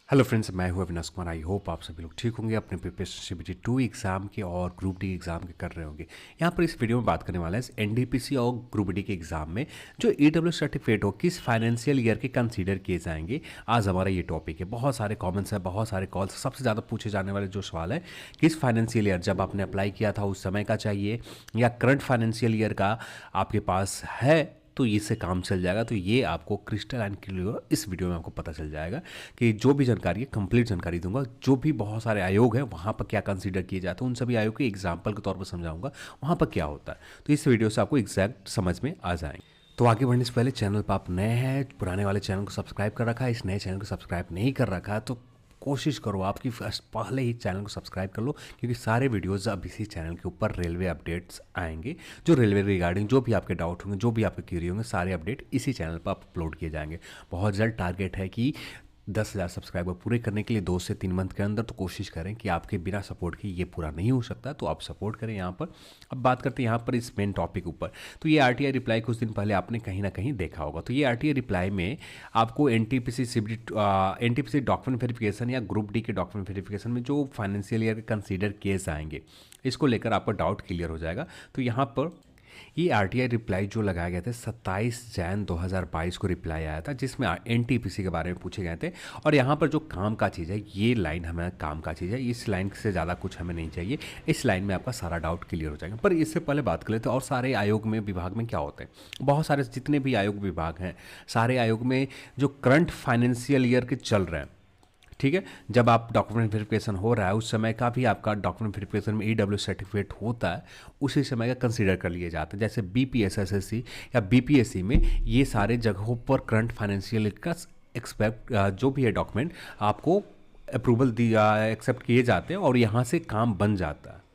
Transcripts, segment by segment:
Hello friends, मैं हूं Avinash Kumar. I hope आप सभी लोग ठीक होंगे, अपने प्रिपरेशन सीबीटी 2 एग्जाम के और ग्रुप डी एग्जाम के कर रहे होंगे। यहाँ पर इस वीडियो में बात करने वाला है एनडीपीसी और ग्रुप डी के एग्जाम में जो ईडब्ल्यू सर्टिफिकेट हो किस फाइनेंशियल ईयर के कंसीडर किए जाएंगे। आज हमारा ये टॉपिक है। बहुत सारे कॉमेंट्स है, बहुत सारे कॉल्स। सबसे ज़्यादा पूछे जाने वाले जो सवाल है, किस फाइनेंशियल ईयर जब आपने अप्लाई किया था उस समय का चाहिए या करंट फाइनेंशियल ईयर का आपके पास है तो इससे काम चल जाएगा। तो ये आपको क्रिस्टल एंड क्लियर इस वीडियो में आपको पता चल जाएगा कि जो भी जानकारी है कंप्लीट जानकारी दूंगा। जो भी बहुत सारे आयोग हैं वहाँ पर क्या कंसीडर किए जाते हैं, उन सभी आयोग के एग्जाम्पल के तौर पर समझाऊंगा वहाँ पर क्या होता है। तो इस वीडियो से आपको एग्जैक्ट समझ में आ जाएंगे। तो आगे बढ़ने से पहले चैनल पर आप नए हैं, पुराने वाले चैनल को सब्सक्राइब कर रखा है, इस नए चैनल को सब्सक्राइब नहीं कर रखा है तो कोशिश करो आपकी फर्स्ट पहले ही चैनल को सब्सक्राइब कर लो, क्योंकि सारे वीडियोस अब इसी चैनल के ऊपर रेलवे अपडेट्स आएंगे। जो रेलवे रिगार्डिंग जो भी आपके डाउट होंगे, जो भी आपके क्वेरी होंगे, सारे अपडेट इसी चैनल पर अपलोड किए जाएंगे। बहुत जल्द टारगेट है कि 10,000 सब्सक्राइबर पूरे करने के लिए 2 से 3 मंथ के अंदर। तो कोशिश करें कि आपके बिना सपोर्ट के ये पूरा नहीं हो सकता, तो आप सपोर्ट करें यहाँ पर। अब बात करते हैं यहाँ पर इस मेन टॉपिक ऊपर। तो ये आरटीआई रिप्लाई कुछ दिन पहले आपने कहीं ना कहीं देखा होगा। तो ये आरटीआई रिप्लाई में आपको NTPC CBT NTPC document verification या ग्रुप डी के डॉक्यूमेंट वेरिफिकेशन में जो फाइनेंशियल ईयर कंसीडर किए जाएंगे, इसको लेकर आपका डाउट क्लियर हो जाएगा। तो यहाँ पर ये आरटीआई रिप्लाई जो लगाए गए थे 27 जैन 2022 को रिप्लाई आया था, जिसमें एनटीपीसी के बारे में पूछे गए थे। और यहाँ पर जो काम का चीज़ है, ये लाइन हमें काम का चीज़ है, इस लाइन से ज़्यादा कुछ हमें नहीं चाहिए। इस लाइन में आपका सारा डाउट क्लियर हो जाएगा। पर इससे पहले बात कर लेते हैं और सारे आयोग में विभाग में क्या होते हैं। बहुत सारे जितने भी आयोग विभाग हैं, सारे आयोग में जो करंट फाइनेंशियल ईयर के चल रहे हैं, ठीक है, जब आप डॉक्यूमेंट वेरिफिकेशन हो रहा है उस समय का भी आपका डॉक्यूमेंट वेरिफिकेशन में ईडब्ल्यू सर्टिफिकेट होता है, उसी समय का कंसीडर कर लिए जाते हैं। जैसे बीपीएसएसएससी या बीपीएससी में ये सारे जगहों पर करंट फाइनेंशियल का एक्सपेक्ट जो भी है डॉक्यूमेंट आपको अप्रूवल दिया एक्सेप्ट किए जाते हैं और यहाँ से काम बन जाता है।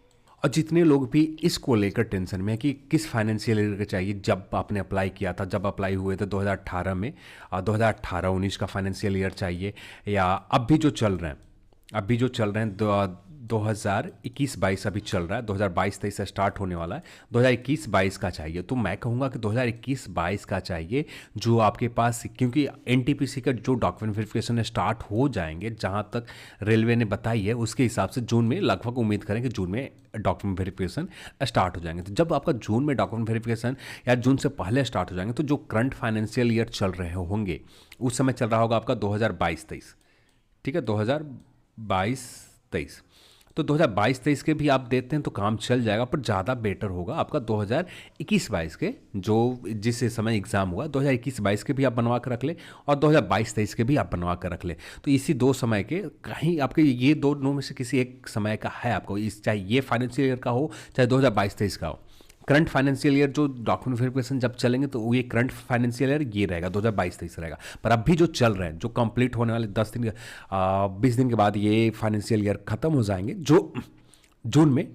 और जितने लोग भी इसको लेकर टेंशन में है कि किस फाइनेंशियल ईयर का चाहिए, जब आपने अप्लाई किया था, जब अप्लाई हुए थे 2018 में, 2018-19 का फाइनेंशियल ईयर चाहिए, या अब भी जो चल रहे हैं, 2021-22 अभी चल रहा है, 2022-23 से स्टार्ट होने वाला है, 2021-22 का चाहिए। तो मैं कहूँगा कि 2021-22 का चाहिए जो आपके पास, क्योंकि एनटीपीसी का जो डॉक्यूमेंट वेरिफिकेशन स्टार्ट हो जाएंगे, जहाँ तक रेलवे ने बताई है उसके हिसाब से जून में, लगभग उम्मीद करें कि जून में डॉक्यूमेंट वेरिफिकेशन स्टार्ट हो जाएंगे। तो जब आपका जून में डॉक्यूमेंट वेरिफिकेशन या जून से पहले स्टार्ट हो जाएंगे, तो जो करंट फाइनेंशियल ईयर चल रहे होंगे उस समय चल रहा होगा आपका 2022-23, ठीक है, 2022-23। तो 2022-23 के भी आप देते हैं तो काम चल जाएगा, पर ज़्यादा बेटर होगा आपका 2021-22 के, जो जिस समय एग्ज़ाम हुआ 2021-22 के भी आप बनवा कर रख ले और 2022-23 के भी आप बनवा कर रख ले। तो इसी 2 समय के कहीं आपके ये दोनों में से किसी एक समय का है आपको, इस चाहे ये फाइनेंशियल ईयर का हो चाहे 2022-23 का हो। करंट फाइनेंशियल ईयर जो डॉक्यूमेंट वेरिफिकेशन जब चलेंगे तो ये करंट फाइनेंशियल ईयर ये रहेगा, 2022-23 रहेगा। पर अभी जो चल रहे हैं, जो कंप्लीट होने वाले 20 दिन के बाद ये फाइनेंशियल ईयर खत्म हो जाएंगे, जो जून में।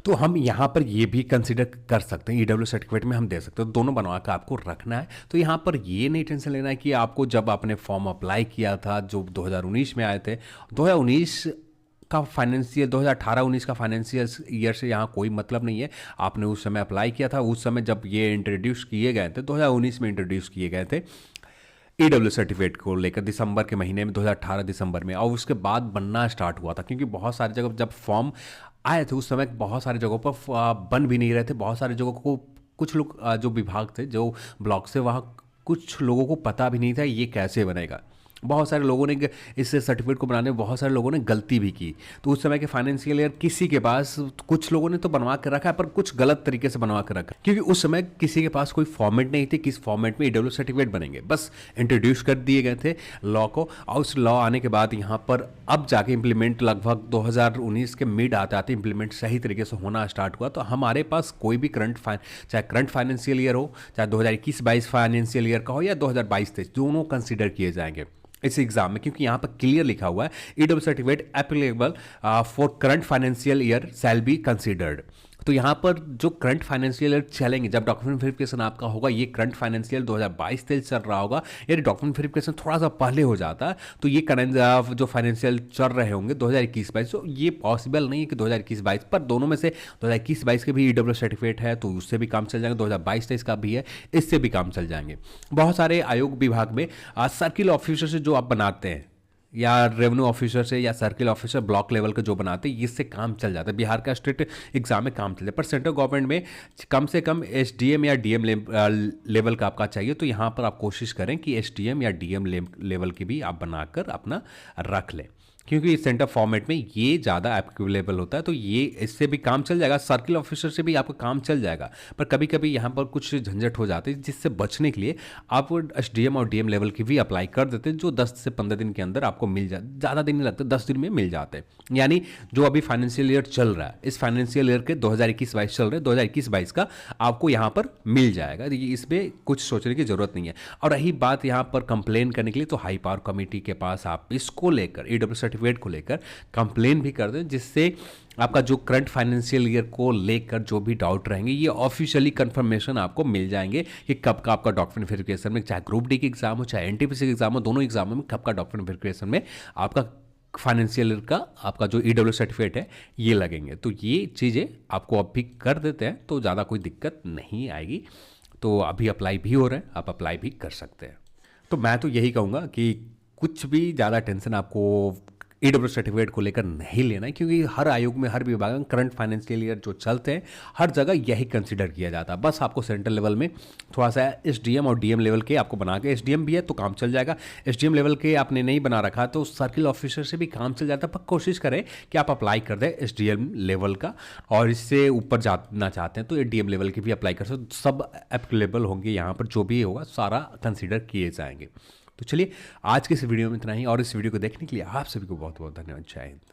तो हम यहाँ पर ये भी कंसिडर कर सकते हैं, ईडब्ल्यू सर्टिफिकेट में हम दे सकते हैं। दोनों बनवा कर आपको रखना है। तो यहाँ पर ये नहीं टेंशन लेना है कि आपको जब आपने फॉर्म अप्लाई किया था, जो 2019 में आए थे, 2019 का फाइनेंशियल 2018-19 का फाइनेंशियल ईयर से यहाँ कोई मतलब नहीं है। आपने उस समय अप्लाई किया था, उस समय जब ये इंट्रोड्यूस किए गए थे, 2019 में इंट्रोड्यूस किए गए थे ईडब्ल्यू सर्टिफिकेट को लेकर, दिसंबर के महीने में, 2018 दिसंबर में। और उसके बाद बनना स्टार्ट हुआ था, क्योंकि बहुत सारी जगह जब फॉर्म आए थे उस समय बहुत सारी जगहों पर बन भी नहीं रहे थे। बहुत सारी जगहों को कुछ लोग जो विभाग थे, जो ब्लॉक से, वहाँ कुछ लोगों को पता भी नहीं था ये कैसे बनेगा। बहुत सारे लोगों ने इस सर्टिफिकेट को बनाने में बहुत सारे लोगों ने गलती भी की। तो उस समय के फाइनेंशियल ईयर किसी के पास, कुछ लोगों ने तो बनवा कर रखा है पर कुछ गलत तरीके से बनवा कर रखा है, क्योंकि उस समय किसी के पास कोई फॉर्मेट नहीं थी किस फॉर्मेट में ईडब्ल्यू सर्टिफिकेट बनेंगे। बस इंट्रोड्यूस कर दिए गए थे लॉ को, और उस लॉ आने के बाद यहाँ पर अब जाके इम्प्लीमेंट लगभग 2019 के मिड आते आते इम्प्लीमेंट सही तरीके से होना स्टार्ट हुआ। तो हमारे पास कोई भी चाहे करंट फाइनेंशियल ईयर हो, चाहे 2021-22 फाइनेंशियल ईयर का हो या 2022-23, दोनों कंसिडर किए जाएंगे इस एग्जाम में, क्योंकि यहाँ पर क्लियर लिखा हुआ है EW certificate applicable for current financial year shall be considered. तो यहाँ पर जो करंट फाइनेंशियल ईयर चलेंगे, जब डॉक्यूमेंट वेरिफिकेशन आपका होगा, ये करंट फाइनेंशियल 2022-23 चल रहा होगा, यदि डॉक्यूमेंट वेरिफिकेशन थोड़ा सा पहले हो जाता है तो ये करंट जो फाइनेंशियल चल रहे होंगे 2021-22, तो ये पॉसिबल नहीं है कि 2021-22, पर दोनों में से 2021-22 के भी ईडब्ल्यू सर्टिफिकेट है तो उससे भी काम चल जाएंगे, 2022-23 का भी है, इससे भी काम चल जाएंगे। बहुत सारे आयोग विभाग में सर्किल ऑफिसर से जो आप बनाते हैं, या रेवेन्यू ऑफिसर से, या सर्किल ऑफिसर ब्लॉक लेवल के जो बनाते हैं, इससे काम चल जाता है। बिहार का स्टेट एग्जाम में काम चल जाता है, पर सेंट्रल गवर्नमेंट में कम से कम एसडीएम या डीएम लेवल का आपका चाहिए। तो यहाँ पर आप कोशिश करें कि एसडीएम या डीएम लेवल की भी आप बनाकर अपना रख लें, क्योंकि सेंटर फॉर्मेट में ये ज़्यादा एप्लीकेबल होता है। तो ये इससे भी काम चल जाएगा, सर्किल ऑफिसर से भी आपका काम चल जाएगा, पर कभी कभी यहाँ पर कुछ झंझट हो जाते हैं, जिससे बचने के लिए आप एसडीएम और डीएम लेवल की भी अप्लाई कर देते हैं, जो 10 से 15 दिन के अंदर आपको मिल जाए, ज़्यादा दिन नहीं लगता, 10 दिन में मिल जाते हैं। यानी जो अभी फाइनेंशियल ईयर चल रहा है, इस फाइनेंशियल ईयर के 2021-22 चल रहे हैं, 2021-22 का आपको यहाँ पर मिल जाएगा, इसमें कुछ सोचने की जरूरत नहीं है। और रही बात यहाँ पर कंप्लेन करने के लिए, तो हाई पावर कमेटी के पास आप इसको लेकर, ईडब्ल्यू सर्टिफिकेट को लेकर कंप्लेन भी कर दें, जिससे आपका जो करंट फाइनेंशियल ईयर को लेकर जो भी डाउट रहेंगे, ये ऑफिशियली कंफर्मेशन आपको मिल जाएंगे कि कब का आपका डॉक्यूमेंट वेरिफिकेशन में, चाहे ग्रुप डी की एग्जाम हो, चाहे एनटीपीसी की एग्जाम हो, दोनों एग्जामों में कब का डॉक्यूमेंट वेरिफिकेशन में आपका फाइनेंशियल ईयर का आपका जो ईडब्ल्यू सर्टिफिकेट है ये लगेंगे। तो ये चीज़ें आपको अब भी कर देते हैं तो ज़्यादा कोई दिक्कत नहीं आएगी। तो अभी अप्लाई भी हो रहा है, आप अप्लाई भी कर सकते हैं। तो मैं तो यही कहूँगा कि कुछ भी ज़्यादा टेंशन आपको ईडब्ल्यू सर्टिफिकेट को लेकर नहीं लेना है, क्योंकि हर आयोग में, हर विभाग में करंट फाइनेंशियल ईयर जो चलते हैं, हर जगह यही कंसीडर किया जाता है। बस आपको सेंट्रल लेवल में थोड़ा सा एसडीएम और डीएम लेवल के आपको बना के, एसडीएम भी है तो काम चल जाएगा, एसडीएम लेवल के आपने नहीं बना रखा तो सर्किल ऑफिसर से भी काम चल जाता है। पर कोशिश करें कि आप अप्लाई कर दें एसडीएम लेवल का, और इससे ऊपर जाना चाहते हैं तो एडीएम लेवल की भी अप्लाई कर सकते, सब एप्लीकेबल होंगे, यहाँ पर जो भी होगा सारा कंसिडर किए जाएंगे। तो चलिए आज के इस वीडियो में इतना ही, और इस वीडियो को देखने के लिए आप सभी को बहुत बहुत धन्यवाद। जय हिंद।